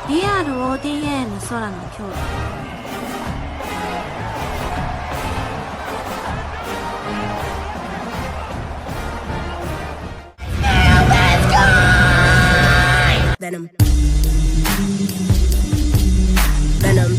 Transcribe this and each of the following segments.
DRODA の空の京都。Venom. Venom.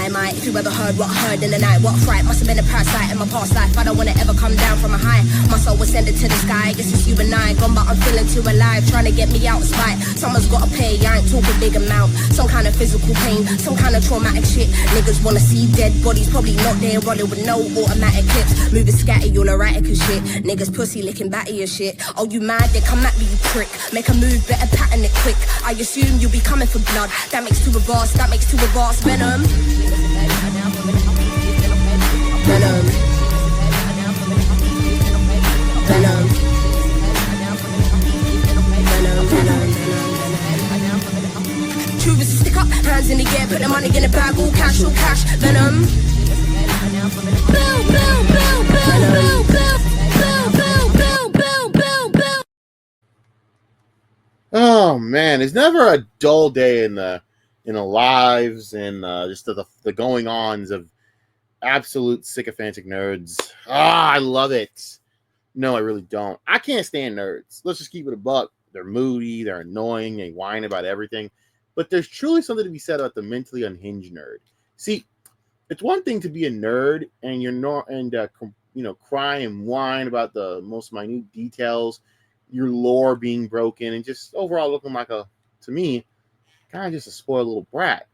My, if you ever heard what I heard in the night, what fright must have been a parasite in my past life. I don't wanna ever come down from a high. My soul was sending to the sky. Guess it's you and I, gone, but I'm feeling too alive. Trying to get me out of spite. Someone's gotta pay, I ain't talking big amount. Some kind of physical pain, some kind of traumatic shit. Niggas wanna see dead bodies, probably not there, running with no automatic clips. Moving scatty, all erratic and shit. Niggas pussy licking batty and shit. Oh, you mad? Then come at me, you prick. Make a move, better pattern it quick. I assume you'll be coming for blood. That makes two of us, that makes two of us. Venom. Venom. Venom. True is to stick up, hands in the air, put the money in the bag, all cash, all cash. Venom. Boom, boom, boom, boom, boom, boom, boom, boom, boom, boom. Oh man, there's never a dull day in the lives and just the going ons of absolute sycophantic nerds. I love it. No, I really don't. I can't stand nerds. Let's just keep it a buck. They're moody, they're annoying, they whine about everything. But there's truly something to be said about the mentally unhinged nerd. See, it's one thing to be a nerd and cry and whine about the most minute details, your lore being broken, and just overall looking like to me, kind of just a spoiled little brat,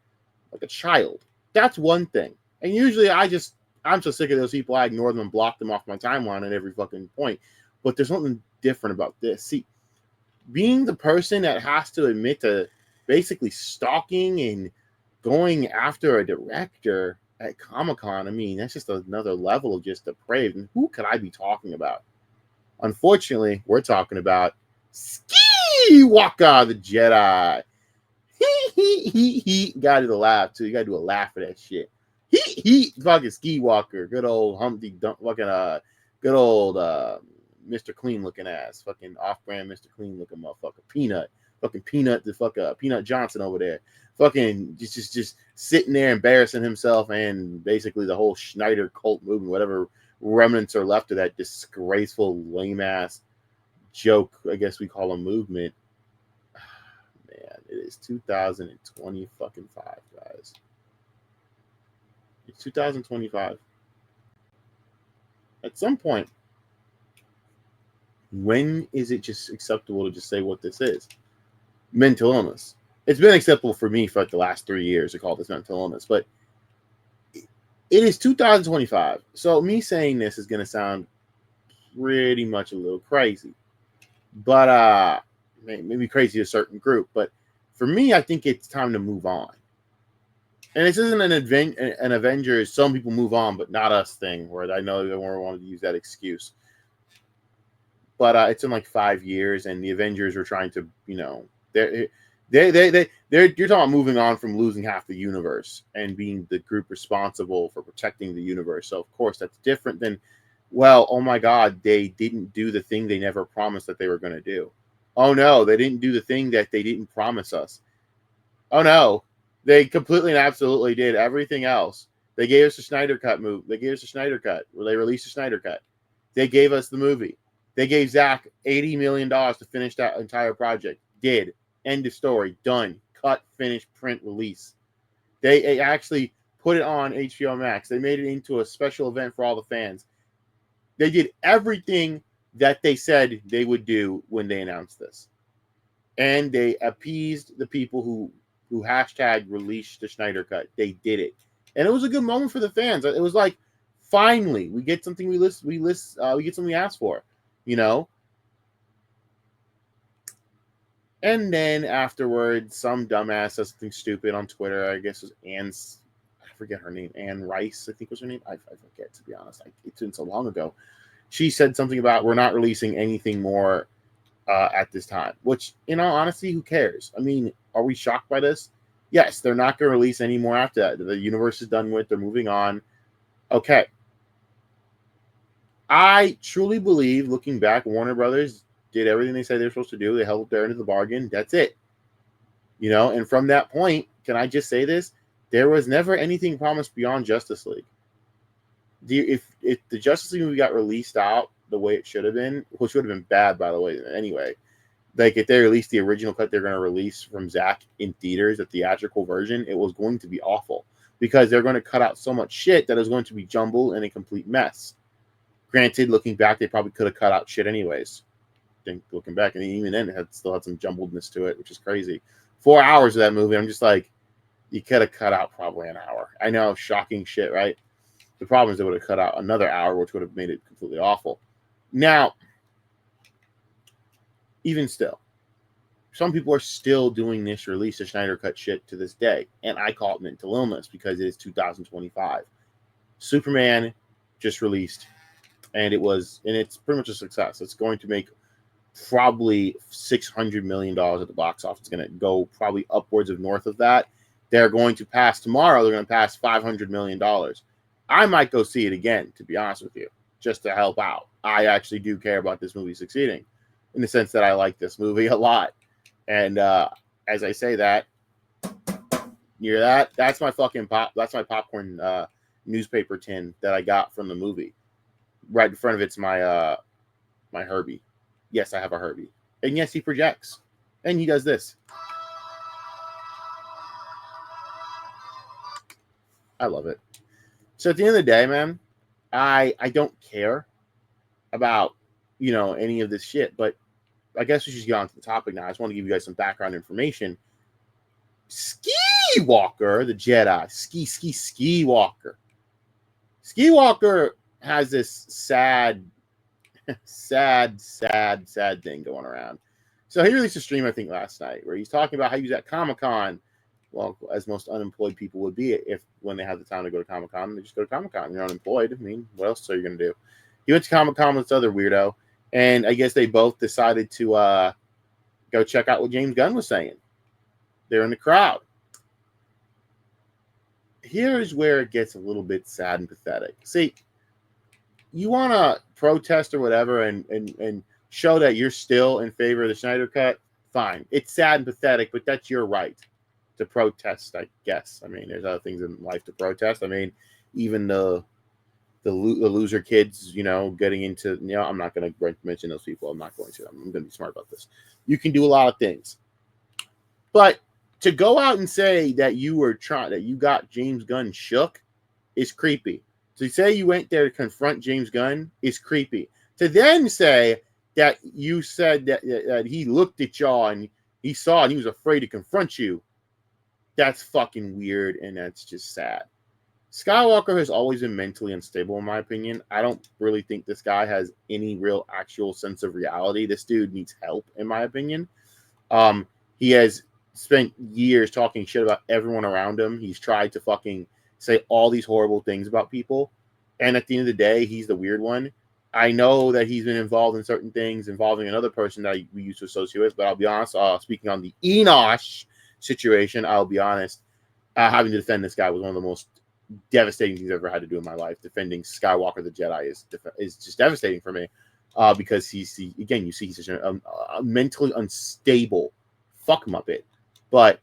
like a child. That's one thing. And usually I'm so sick of those people, I ignore them and block them off my timeline at every fucking point. But there's something different about this. See, being the person that has to admit to basically stalking and going after a director at Comic-Con, I mean, that's just another level of just depraved. And who could I be talking about? Unfortunately, we're talking about Skywalker the Jedi. He gotta do the laugh too. You gotta do a laugh for that shit. He fucking Ski Walker, good old Humpty Dump, fucking good old Mr. Clean looking ass, fucking off-brand Mr. Clean looking motherfucker, Peanut, fucking Peanut, the fuck Peanut Johnson over there, fucking just sitting there embarrassing himself and basically the whole Snyder cult movement, whatever remnants are left of that disgraceful lame ass joke, I guess we call a movement. Man, it is 2020 fucking 5, guys. It's 2025. At some point, when is it just acceptable to just say what this is? Mental illness. It's been acceptable for me for like the last 3 years to call this mental illness, but it is 2025. So me saying this is going to sound pretty much a little crazy, but maybe crazy to a certain group. But for me, I think it's time to move on. And this isn't an Avengers, some people move on, but not us thing, where I know everyone wanted to use that excuse. But it's in like 5 years, and the Avengers are trying to, you're talking about moving on from losing half the universe and being the group responsible for protecting the universe. So, of course, that's different than, well, oh my God, they didn't do the thing they never promised that they were going to do. Oh no, they didn't do the thing that they didn't promise us. Oh no. They completely and absolutely did everything else. They gave us a Snyder Cut movie. They gave us a Snyder Cut where they released a Snyder Cut. They gave us the movie. They gave Zach $80 million to finish that entire project. Did. End of story. Done. Cut, finish, print, release. They actually put it on HBO Max. They made it into a special event for all the fans. They did everything that they said they would do when they announced this. And they appeased the people who hashtag released the Snyder Cut. They did it. And it was a good moment for the fans. It was like, finally, we get something we get something we asked for, And then afterwards, some dumbass says something stupid on Twitter. I guess it was I forget her name. Anne Rice, I think was her name. I forget, to be honest. It's been so long ago. She said something about, we're not releasing anything more at this time, which, in all honesty, who cares? I mean, are we shocked by this? Yes, they're not going to release any more after that. The universe is done with. They're moving on. Okay. I truly believe, looking back, Warner Brothers did everything they said they were supposed to do. They held their end of the bargain. That's it. You know, and from that point, can I just say this? There was never anything promised beyond Justice League. If the Justice League movie got released out the way it should have been, which would have been bad, by the way, anyway, like if they released the original cut they're going to release from Zack in theaters, the theatrical version, it was going to be awful because they're going to cut out so much shit that is going to be jumbled and a complete mess. Granted, looking back, they probably could have cut out shit anyways. I think looking back, and even then, it still had some jumbledness to it, which is crazy. 4 hours of that movie, I'm just like, you could have cut out probably an hour. I know, shocking shit, right? The problem is they would have cut out another hour, which would have made it completely awful. Now, even still, some people are still doing this release of Snyder Cut shit to this day, and I call it mental illness because it is 2025. Superman just released, and it's pretty much a success. It's going to make probably $600 million at the box office. It's going to go probably upwards of north of that. They're going to pass tomorrow. They're going to pass $500 million. I might go see it again, to be honest with you, just to help out. I actually do care about this movie succeeding in the sense that I like this movie a lot. And as I say that, you hear that? That's my fucking that's my popcorn newspaper tin that I got from the movie. Right in front of it's my my Herbie. Yes, I have a Herbie. And yes, he projects. And he does this. I love it. So at the end of the day, man, I don't care about, you know, any of this shit, but I guess we should get on to the topic now. I just want to give you guys some background information. Skywalker, the Jedi, Skywalker. Skywalker has this sad thing going around. So he released a stream, I think, last night where he's talking about how he was at Comic-Con. Well, as most unemployed people would be when they have the time to go to Comic-Con, they just go to Comic-Con. You're unemployed. I mean, what else are you going to do? He went to Comic-Con with this other weirdo, and I guess they both decided to go check out what James Gunn was saying. They're in the crowd. Here's where it gets a little bit sad and pathetic. See, you want to protest or whatever and show that you're still in favor of the Snyder Cut, fine. It's sad and pathetic, but that's your right to protest, I guess. I mean, there's other things in life to protest. I mean, even the loser kids, you know, getting into, you know, I'm not going to mention those people. I'm not going to. I'm going to be smart about this. You can do a lot of things. But to go out and say that you got James Gunn shook is creepy. To say you went there to confront James Gunn is creepy. To then say that you said that he looked at y'all and he saw and he was afraid to confront you, that's fucking weird, and that's just sad. Skywalker has always been mentally unstable, in my opinion. I don't really think this guy has any real actual sense of reality. This dude needs help, in my opinion. He has spent years talking shit about everyone around him. He's tried to fucking say all these horrible things about people, and at the end of the day, he's the weird one. I know that he's been involved in certain things involving another person that we used to associate with, but I'll be honest, speaking on the Enosh situation, I'll be honest, having to defend this guy was one of the most devastating things I've ever had to do in my life. Defending Skywalker the Jedi is just devastating for me because he's such a mentally unstable fuck muppet. But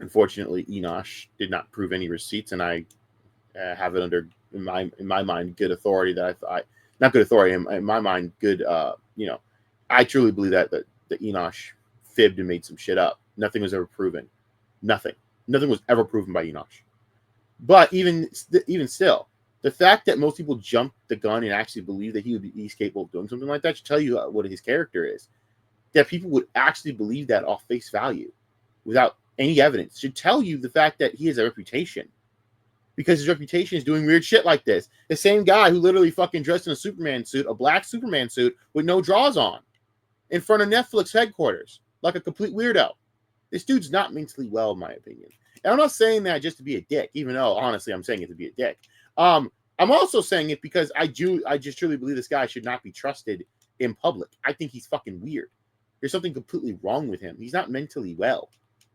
unfortunately, Enosh did not prove any receipts, and I have it under in my mind good authority that I not good authority in my mind good you know, I truly believe that Enosh fibbed and made some shit up. Nothing was ever proven. Nothing was ever proven by Enosh. But even still, the fact that most people jumped the gun and actually believe that he's capable of doing something like that should tell you what his character is. That people would actually believe that off face value without any evidence should tell you the fact that he has a reputation. Because his reputation is doing weird shit like this. The same guy who literally fucking dressed in a Superman suit, a black Superman suit with no drawers on, in front of Netflix headquarters, like a complete weirdo. This dude's not mentally well, in my opinion. And I'm not saying that just to be a dick, even though, honestly, I'm saying it to be a dick. I'm also saying it because I just truly believe this guy should not be trusted in public. I think he's fucking weird. There's something completely wrong with him. He's not mentally well.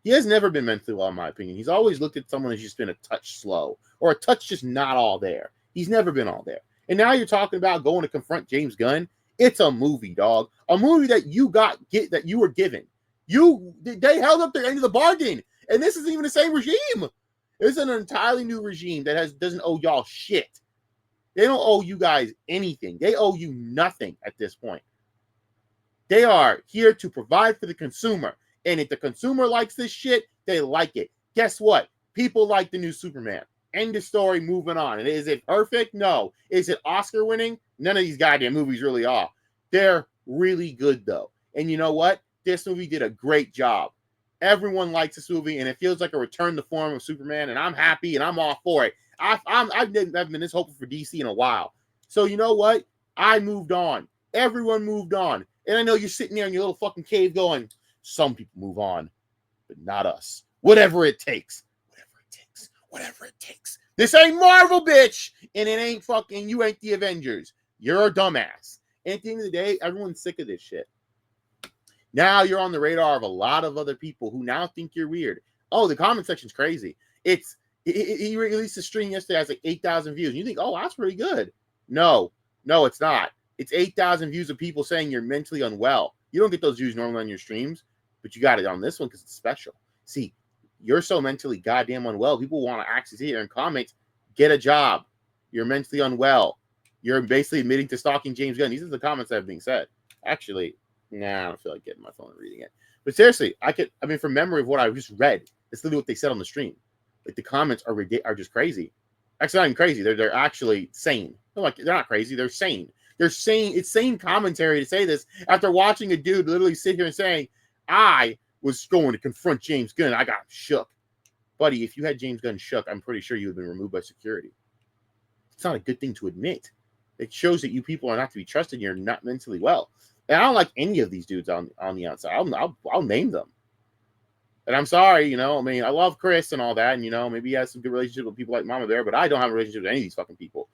He has never been mentally well, in my opinion. He's always looked at someone as just been a touch slow or a touch just not all there. He's never been all there. And now you're talking about going to confront James Gunn. It's a movie, dog. A movie that you were given. They held up their end of the bargain, and this isn't even the same regime. It's an entirely new regime that doesn't owe y'all shit. They don't owe you guys anything. They owe you nothing at this point. They are here to provide for the consumer. And if the consumer likes this shit, they like it. Guess what? People like the new Superman. End of story, moving on. And is it perfect? No. Is it Oscar winning? None of these goddamn movies really are. They're really good, though. And you know what? This movie did a great job. Everyone likes this movie, and it feels like a return to form of Superman, and I'm happy, and I'm all for it. I've been this hopeful for DC in a while. So you know what? I moved on. Everyone moved on. And I know you're sitting there in your little fucking cave going, some people move on, but not us. Whatever it takes. Whatever it takes. Whatever it takes. This ain't Marvel, bitch! And it ain't fucking, you ain't the Avengers. You're a dumbass. And at the end of the day, everyone's sick of this shit. Now you're on the radar of a lot of other people who now think you're weird. Oh, the comment section's crazy. He released a stream yesterday, has like 8,000 views. And you think, oh, that's pretty good. No, it's not. It's 8,000 views of people saying you're mentally unwell. You don't get those views normally on your streams, but you got it on this one because it's special. See, you're so mentally goddamn unwell. People want to actually sit here and comment, get a job. You're mentally unwell. You're basically admitting to stalking James Gunn. These are the comments that have been said. Actually, nah, I don't feel like getting my phone and reading it. But seriously, from memory of what I just read, it's literally what they said on the stream. Like the comments are just crazy. Actually, not even crazy. They're actually sane. They're not crazy. They're sane. They're sane. It's sane commentary to say this after watching a dude literally sit here and saying, I was going to confront James Gunn. I got shook. Buddy, if you had James Gunn shook, I'm pretty sure you would have been removed by security. It's not a good thing to admit. It shows that you people are not to be trusted and you're not mentally well. And I don't like any of these dudes on the outside. I'll name them. And I'm sorry, I love Chris and all that. And, maybe he has some good relationship with people like Mama Bear, but I don't have a relationship with any of these fucking people.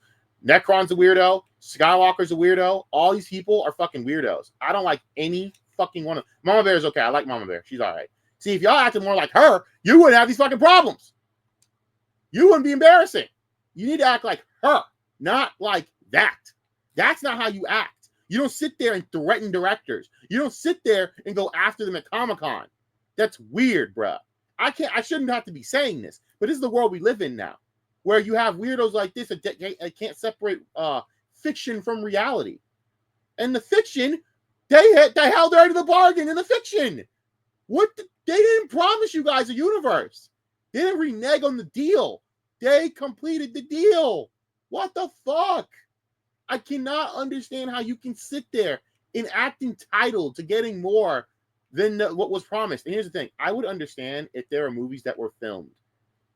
Necron's a weirdo. Skywalker's a weirdo. All these people are fucking weirdos. I don't like any fucking one of them. Mama Bear's okay. I like Mama Bear. She's all right. See, if y'all acted more like her, you wouldn't have these fucking problems. You wouldn't be embarrassing. You need to act like her, not like that. That's not how you act. You don't sit there and threaten directors. You don't sit there and go after them at Comic-Con. That's weird, bruh. I shouldn't have to be saying this, but this is the world we live in now, where you have weirdos like this that can't separate fiction from reality. And the fiction, they held their end of the bargain in the fiction. They didn't promise you guys a universe. They didn't renege on the deal. They completed the deal. What the fuck? I cannot understand how you can sit there and act entitled to getting more than what was promised. And here's the thing. I would understand if there are movies that were filmed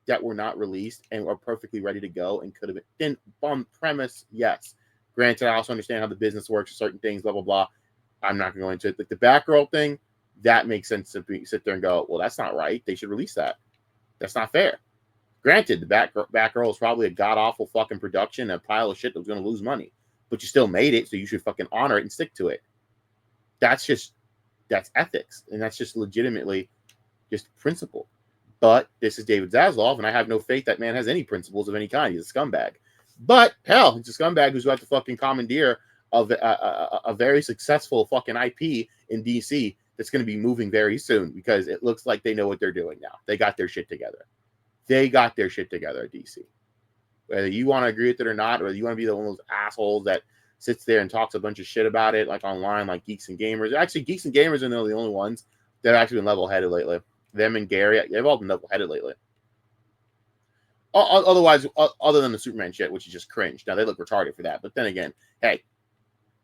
that were not released and are perfectly ready to go and could have been. Then on premise, yes. Granted, I also understand how the business works, certain things, blah, blah, blah. I'm not going to go into it. Like the Batgirl thing, that makes sense to sit there and go, well, that's not right. They should release that. That's not fair. Granted, the Batgirl is probably a god-awful fucking production, a pile of shit that was going to lose money. But you still made it, so you should fucking honor it and stick to it. That's ethics. And that's just legitimately just principle. But this is David Zaslav, and I have no faith that man has any principles of any kind. He's a scumbag. But, hell, he's a scumbag who's got to fucking commandeer of a very successful fucking IP in DC that's going to be moving very soon because it looks like they know what they're doing now. They got their shit together. They got their shit together at DC. Whether you want to agree with it or not, or whether you want to be one of those assholes that sits there and talks a bunch of shit about it, like online, like Geeks and Gamers. Actually, Geeks and Gamers are the only ones that have actually been level-headed lately. Them and Gary, they've all been level-headed lately. Otherwise, other than the Superman shit, which is just cringe. Now, they look retarded for that. But then again, hey,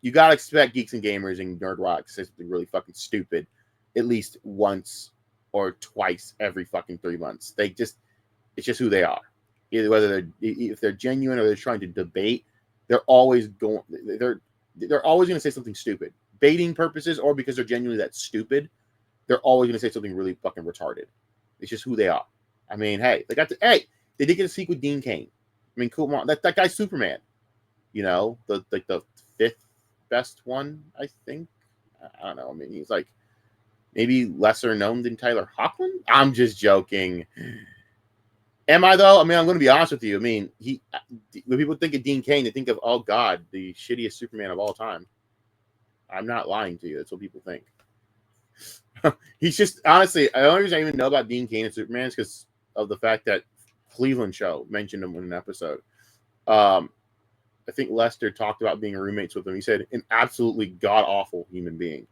you got to expect Geeks and Gamers and Nerd Rock to say something really fucking stupid at least once or twice every fucking 3 months. It's just who they are. Either whether if they're genuine or they're trying to debate, they're always going to say something stupid. Baiting purposes or because they're genuinely that stupid, they're always going to say something really fucking retarded. It's just who they are. I mean, hey, they did get a sequel with Dean Cain. I mean, cool, that guy's Superman. The fifth best one, I think. I don't know. I mean, he's like maybe lesser known than Tyler Hoechlin. I'm just joking. Am I, though? I mean, I'm going to be honest with you. I mean, when people think of Dean Cain, they think of, oh, God, the shittiest Superman of all time. I'm not lying to you. That's what people think. He's just honestly, the only reason I even know about Dean Cain and Superman is because of the fact that Cleveland show mentioned him in an episode. I think Lester talked about being roommates with him. He said an absolutely god awful human being.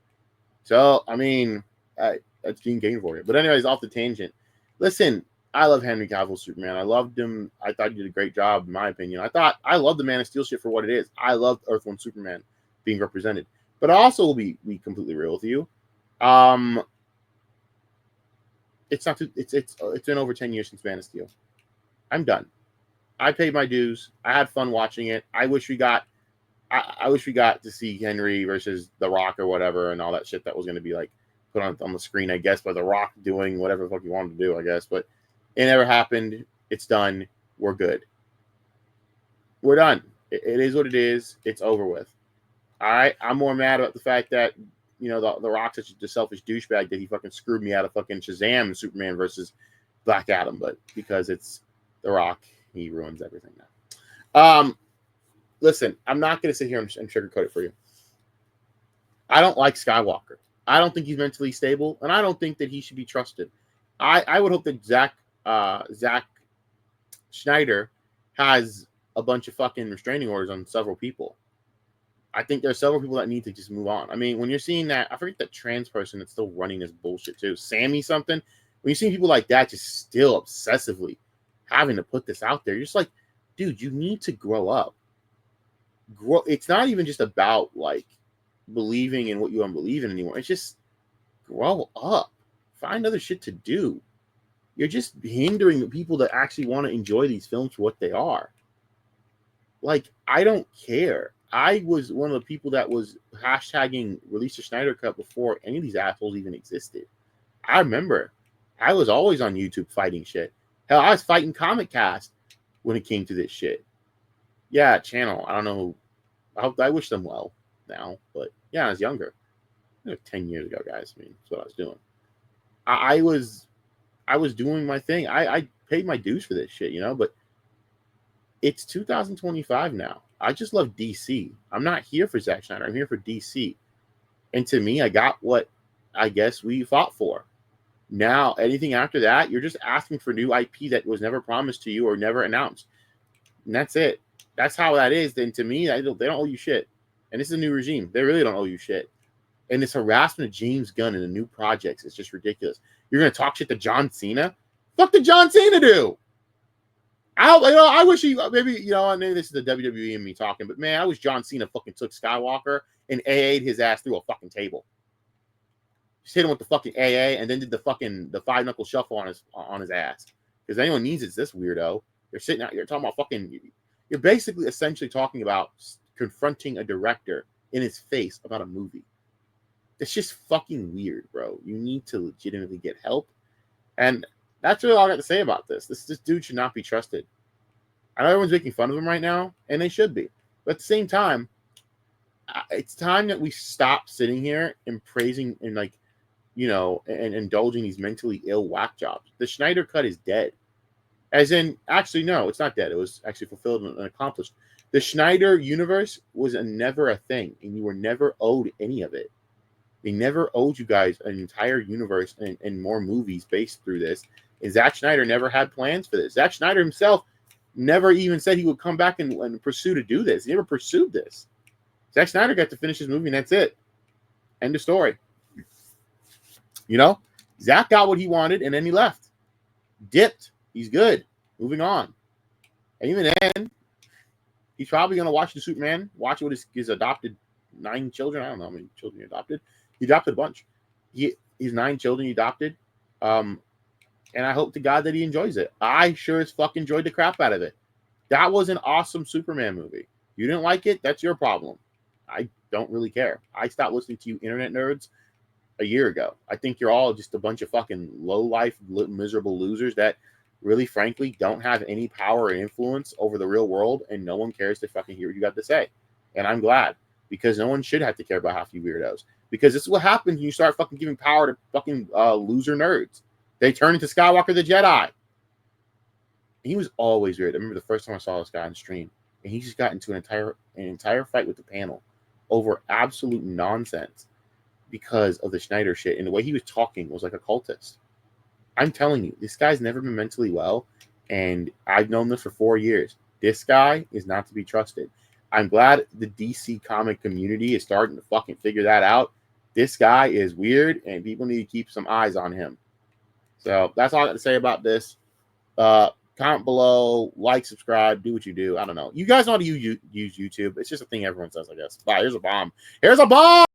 So I mean, that's Dean Cain for you. But anyways, off the tangent. Listen, I love Henry Cavill Superman. I loved him. I thought he did a great job, in my opinion. I love the Man of Steel shit for what it is. I loved Earth One Superman being represented. But I also will be completely real with you. It's not. It's been over 10 years since Man of Steel. I'm done. I paid my dues. I had fun watching it. I wish we got to see Henry versus The Rock or whatever and all that shit that was going to be like put on the screen, I guess, by The Rock doing whatever the fuck he wanted to do, I guess. But it never happened. It's done. We're good. We're done. It is what it is. It's over with. All right. I'm more mad about the fact that, you know, the Rock's such a selfish douchebag that he fucking screwed me out of fucking Shazam and Superman versus Black Adam. But because it's The Rock, he ruins everything now. Listen, I'm not going to sit here and sugarcoat it for you. I don't like Skywalker. I don't think he's mentally stable, and I don't think that he should be trusted. I would hope that Zack Snyder has a bunch of fucking restraining orders on several people. I think there's several people that need to just move on. I mean, when you're seeing that, I forget that trans person that's still running this bullshit too, Sammy something. When you see people like that just still obsessively having to put this out there, you're just like, dude, you need to grow up. It's not even just about like believing in what you don't believe in anymore. It's just grow up. Find other shit to do. You're just hindering the people that actually want to enjoy these films for what they are. Like, I don't care. I was one of the people that was hashtagging release the Snyder Cut before any of these assholes even existed. I remember I was always on YouTube fighting shit. Hell, I was fighting Comic Cast when it came to this shit. Yeah, channel. I don't know. I wish them well now, but yeah, I was younger. 10 years ago, guys. I mean, that's what I was doing. I was doing my thing. I paid my dues for this shit, you know, but it's 2025 now. I just love DC. I'm not here for Zack Snyder. I'm here for DC. And to me, I got what I guess we fought for. Now, anything after that, you're just asking for new IP that was never promised to you or never announced. And that's it. That's how that is. Then to me, they don't owe you shit. And this is a new regime. They really don't owe you shit. And this harassment of James Gunn and the new projects is just ridiculous. You're going to talk shit to John Cena? Fuck did John Cena do? I wish he, maybe this is the WWE and me talking, but man, I wish John Cena fucking took Skywalker and AA'd his ass through a fucking table. Just hit him with the fucking AA and then did the five knuckle shuffle on his ass. Because anyone needs it's this weirdo. You're sitting out here talking about fucking. You're basically essentially talking about confronting a director in his face about a movie. It's just fucking weird, bro. You need to legitimately get help. And that's really all I got to say about this. This dude should not be trusted. I know everyone's making fun of him right now, and they should be. But at the same time, it's time that we stop sitting here and praising and and indulging these mentally ill whack jobs. The Snyder Cut is dead. As in, actually, no, it's not dead. It was actually fulfilled and accomplished. The Snyder universe was never a thing, and you were never owed any of it. They never owed you guys an entire universe and more movies based through this. And Zack Snyder never had plans for this. Zack Snyder himself never even said he would come back and pursue to do this. He never pursued this. Zack Snyder got to finish his movie, and that's it. End of story. You know? Zack got what he wanted, and then he left. Dipped. He's good. Moving on. And even then, he's probably going to watch the Superman, watch it with his adopted 9 children. I don't know how many children he adopted. He adopted a bunch. He's 9 children he adopted. And I hope to God that he enjoys it. I sure as fuck enjoyed the crap out of it. That was an awesome Superman movie. You didn't like it? That's your problem. I don't really care. I stopped listening to you internet nerds a year ago. I think you're all just a bunch of fucking low-life, miserable losers that really, frankly, don't have any power or influence over the real world, and no one cares to fucking hear what you got to say. And I'm glad, because no one should have to care about half you weirdos. Because this is what happens when you start fucking giving power to fucking loser nerds. They turn into Skywalker the Jedi. He was always weird. I remember the first time I saw this guy on stream, and he just got into an entire fight with the panel over absolute nonsense. because of the Snyder shit, and the way he was talking was like a cultist. I'm telling you, this guy's never been mentally well, and I've known this for 4 years. This guy is not to be trusted. I'm glad the DC comic community is starting to fucking figure that out. This guy is weird, and people need to keep some eyes on him. So that's all I got to say about this. Comment below, like, subscribe, do what you do. I don't know. You guys know how to use YouTube. It's just a thing everyone says, I guess. Bye. Here's a bomb. Here's a bomb!